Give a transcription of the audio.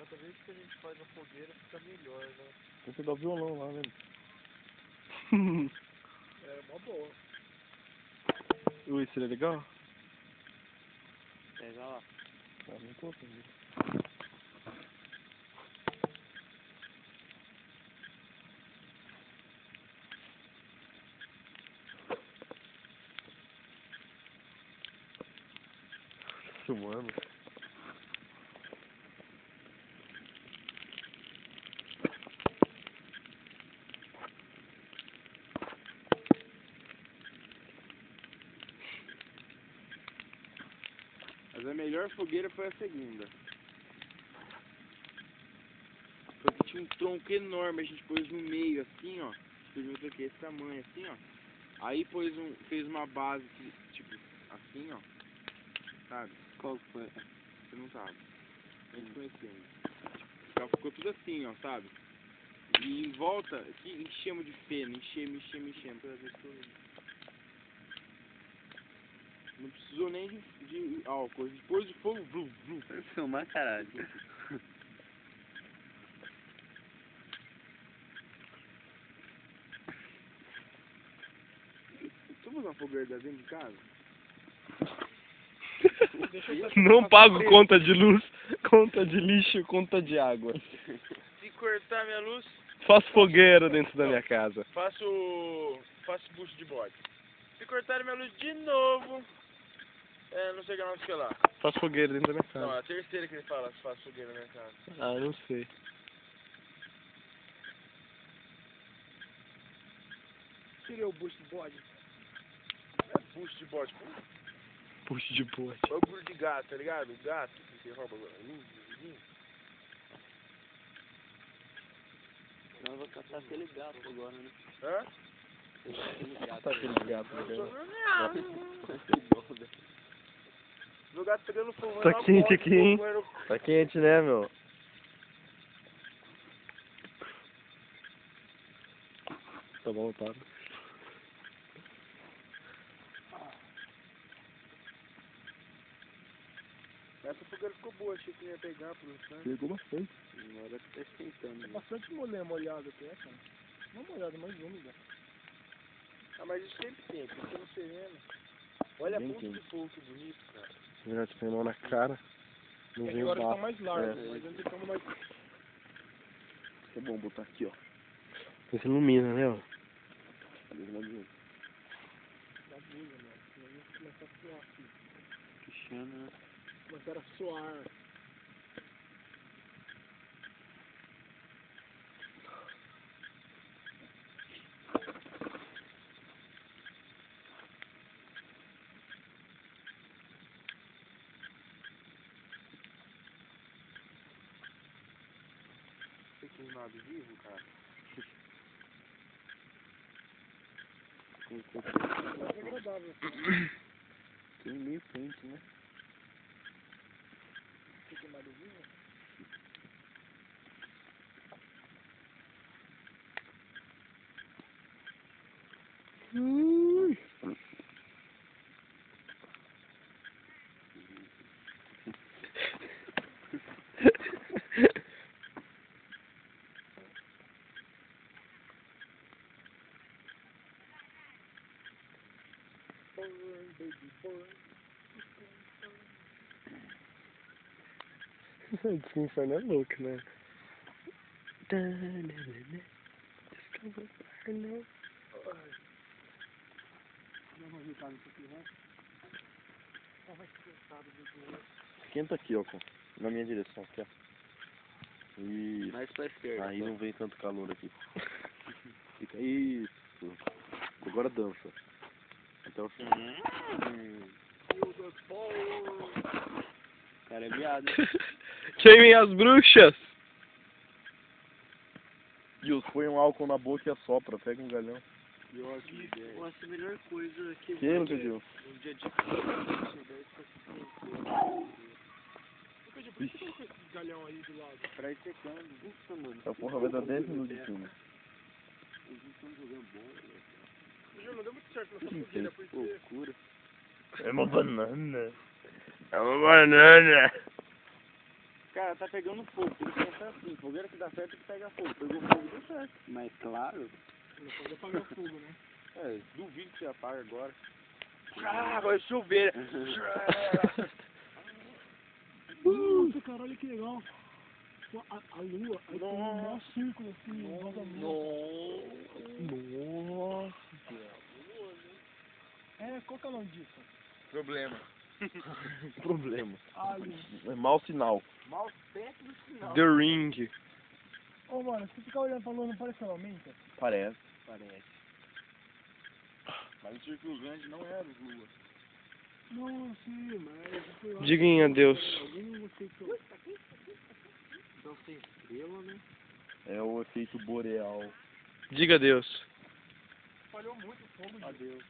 cada vez que a gente faz a fogueira fica melhor, né? Tem que dar o violão lá, velho. É uma boa. Ui, seria legal? Pega lá. Ah, não tô vendo. Filmando. Mas a melhor fogueira foi a segunda. Porque tinha um tronco enorme, a gente pôs no meio assim, ó. Fez um tronco esse tamanho assim, ó. Aí fez uma base que, tipo, assim, ó. Sabe? Qual foi? Você não sabe. Nem conhecendo. Então ficou tudo assim, ó, sabe? E em volta, aqui enchemos de feno, enchemos. Não precisou nem de álcool. Depois de fogo, blum, blum. Filmar, caralho. Vamos usar fogueira dentro de casa? Não pago conta de luz, conta de lixo, conta de água. Se cortar minha luz, Faço fogueira dentro da minha casa. faço bucho de bode. Se cortar minha luz de novo, não sei o que lá. Faço fogueira dentro da minha Não, casa. é a terceira que ele fala, se faz fogueira na minha casa. Ah, não sei. Seria o bucho de bode? Não é bucho de bode, Puxa de bote. é o bucho de gato, tá ligado? O gato que rouba a luz do vizinho. Não, eu vou caçar aquele gato agora, né? Hã? Aquele gato. Tá aquele gato ligando. Meu gato pegando fogo. Tá quente aqui, hein? Tá quente, né, meu? Tá bom, tá. Essa fogueira ficou boa, achei que ia pegar por instante. Pegou bastante. Na hora que tá esquentando. É Né? bastante molhada até, cara. Uma molhada mais úmida. Ah, mas isso sempre tem, porque no sereno. Olha Bem a ponta quente. de fogo, que bonito, cara. Já te põe a mão na cara. Não vem o Agora bafo. tá mais largo, É. mas antes estamos mais... É bom botar aqui, ó. Você ilumina, né, ó? Cadê o lado? Da blusa, mano. Senão ia começar a suar aqui. Cristiano. Começar a suar. Tem queimado vivo, cara. É agradável. Tem meio quente, né? Tem queimado vivo? Burn, baby, burn. Esse inferno é louco, né? Vamos ajeitar isso aqui, né? Só vai esquentar do jeito. Esquenta aqui, ó, na minha direção, aqui, ó. Isso. Mais pra esquerda. Aí não vem tanto calor aqui. Fica isso. Agora dança. Até o fim. O cara é viado. Queimem as bruxas! Gil, põe um álcool na boca e assopra. Pega um galhão. Eu acho a melhor coisa que Que, Lucas, Gil? no dia de Por que você colocou esse galhão aí do lado? pra ir secando. Ufa, mano. Essa porra vai dar 10 minutos de filme. Eles estão jogando bola. Ju, não deu muito certo nessa fogueira, porque... Loucura. É uma banana. É uma banana. Cara, tá pegando fogo, tem que pensar assim, fogueira que dá certo tem que pegar fogo. Pegou fogo, deu certo. Mas claro. Não pode apagar o fogo, né? É, duvido que você apaga agora. Ah, vai chover. Nossa, caralho, que legal. Pô, a lua, aí tem um maior círculo assim, em volta da lua. Nossa. É, qual que é o nome disso? Problema. Problema. Alien. É mau sinal. Mal sempre no final. The Ring. Ô, mano, se você ficar olhando pra lua, não parece que ela aumenta? Parece. Mas o círculo grande não era lua. Não, sim, mas... sei lá, Diguem adeus. alguém não aceitou. Então, sem estrela, né? É o efeito boreal. Diga adeus. Falhou muito o fogo, Adeus.